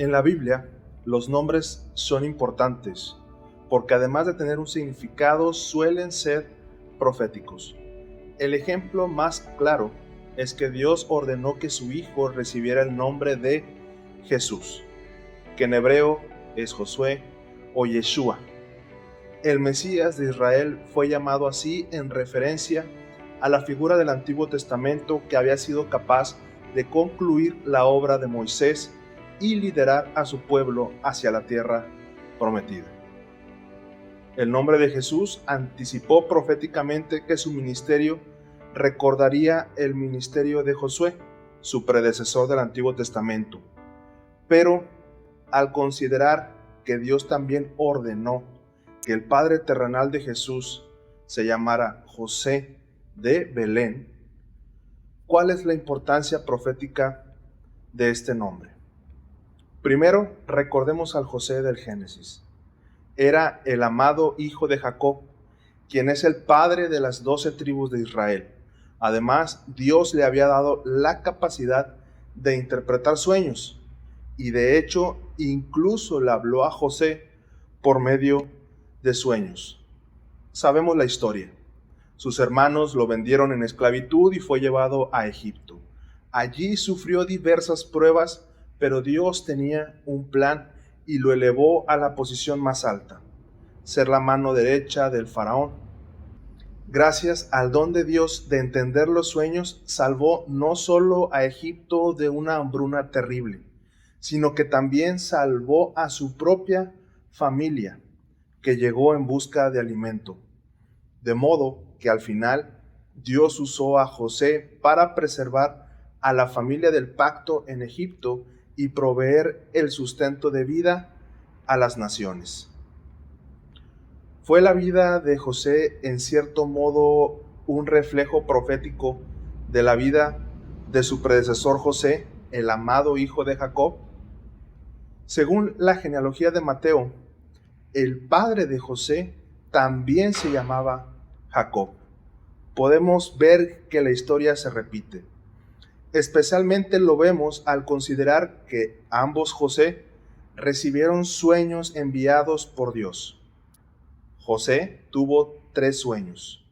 En la Biblia, los nombres son importantes porque además de tener un significado, suelen ser proféticos. El ejemplo más claro es que Dios ordenó que su hijo recibiera el nombre de Jesús, que en hebreo es Josué o Yeshua. El Mesías de Israel fue llamado así en referencia a la figura del Antiguo Testamento que había sido capaz de concluir la obra de Moisés y liderar a su pueblo hacia la tierra prometida. El nombre de Jesús anticipó proféticamente que su ministerio recordaría el ministerio de Josué, su predecesor del Antiguo Testamento. Pero al considerar que Dios también ordenó que el padre terrenal de Jesús se llamara José de Belén, ¿cuál es la importancia profética de este nombre? Primero, recordemos al José del Génesis. Era el amado hijo de Jacob, quien es el padre de las 12 tribus de Israel. Además, Dios le había dado la capacidad de interpretar sueños y de hecho incluso le habló a José por medio de sueños. Sabemos la historia. Sus hermanos lo vendieron en esclavitud y fue llevado a Egipto. Allí sufrió diversas pruebas, pero Dios tenía un plan y lo elevó a la posición más alta, ser la mano derecha del faraón. Gracias al don de Dios de entender los sueños, salvó no solo a Egipto de una hambruna terrible, sino que también salvó a su propia familia, que llegó en busca de alimento. De modo que al final Dios usó a José para preservar a la familia del pacto en Egipto y proveer el sustento de vida a las naciones. ¿Fue la vida de José en cierto modo un reflejo profético de la vida de su predecesor José, el amado hijo de Jacob? Según la genealogía de Mateo, el padre de José también se llamaba Jacob. Podemos ver que la historia se repite. Especialmente lo vemos al considerar que ambos José recibieron sueños enviados por Dios. José tuvo 3 sueños.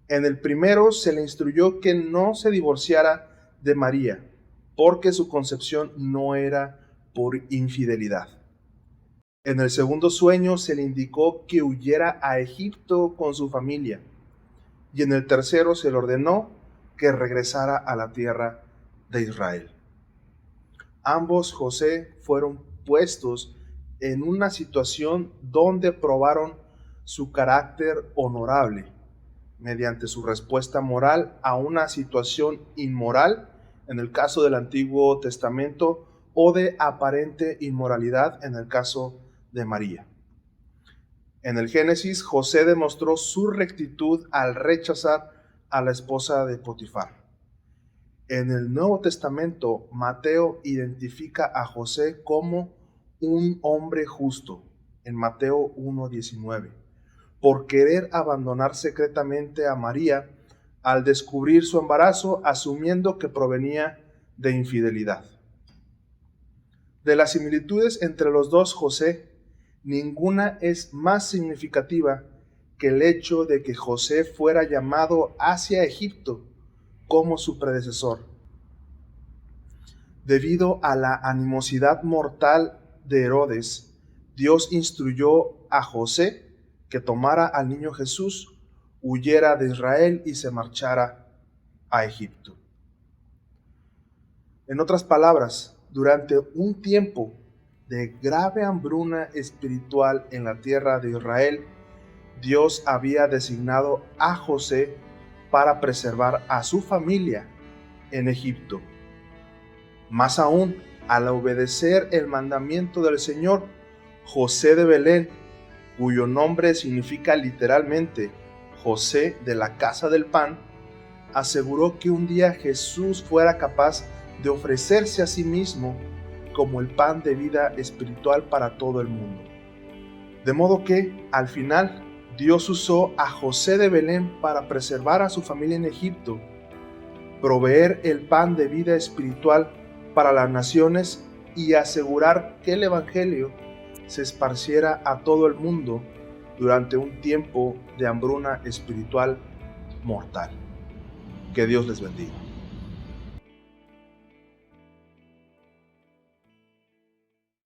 En el primero se le instruyó que no se divorciara de María, porque su concepción no era por infidelidad. En el segundo sueño se le indicó que huyera a Egipto con su familia. Y en el tercero se le ordenó que regresara a la tierra de Israel. Ambos José fueron puestos en una situación donde probaron su carácter honorable mediante su respuesta moral a una situación inmoral, en el caso del Antiguo Testamento, o de aparente inmoralidad en el caso de María. En el Génesis, José demostró su rectitud al rechazar a la esposa de Potifar. En el Nuevo Testamento, Mateo identifica a José como un hombre justo, en Mateo 1:19, por querer abandonar secretamente a María al descubrir su embarazo, asumiendo que provenía de infidelidad. De las similitudes entre los dos José, ninguna es más significativa que el hecho de que José fuera llamado hacia Egipto como su predecesor. Debido a la animosidad mortal de Herodes, Dios instruyó a José que tomara al niño Jesús, huyera de Israel y se marchara a Egipto. En otras palabras, durante un tiempo de grave hambruna espiritual en la tierra de Israel, Dios había designado a José para preservar a su familia en Egipto. Más aún, al obedecer el mandamiento del Señor, José de Belén, cuyo nombre significa literalmente José de la casa del pan, aseguró que un día Jesús fuera capaz de ofrecerse a sí mismo como el pan de vida espiritual para todo el mundo. De modo que, al final, Dios usó a José de Belén para preservar a su familia en Egipto, proveer el pan de vida espiritual para las naciones y asegurar que el Evangelio se esparciera a todo el mundo durante un tiempo de hambruna espiritual mortal. Que Dios les bendiga.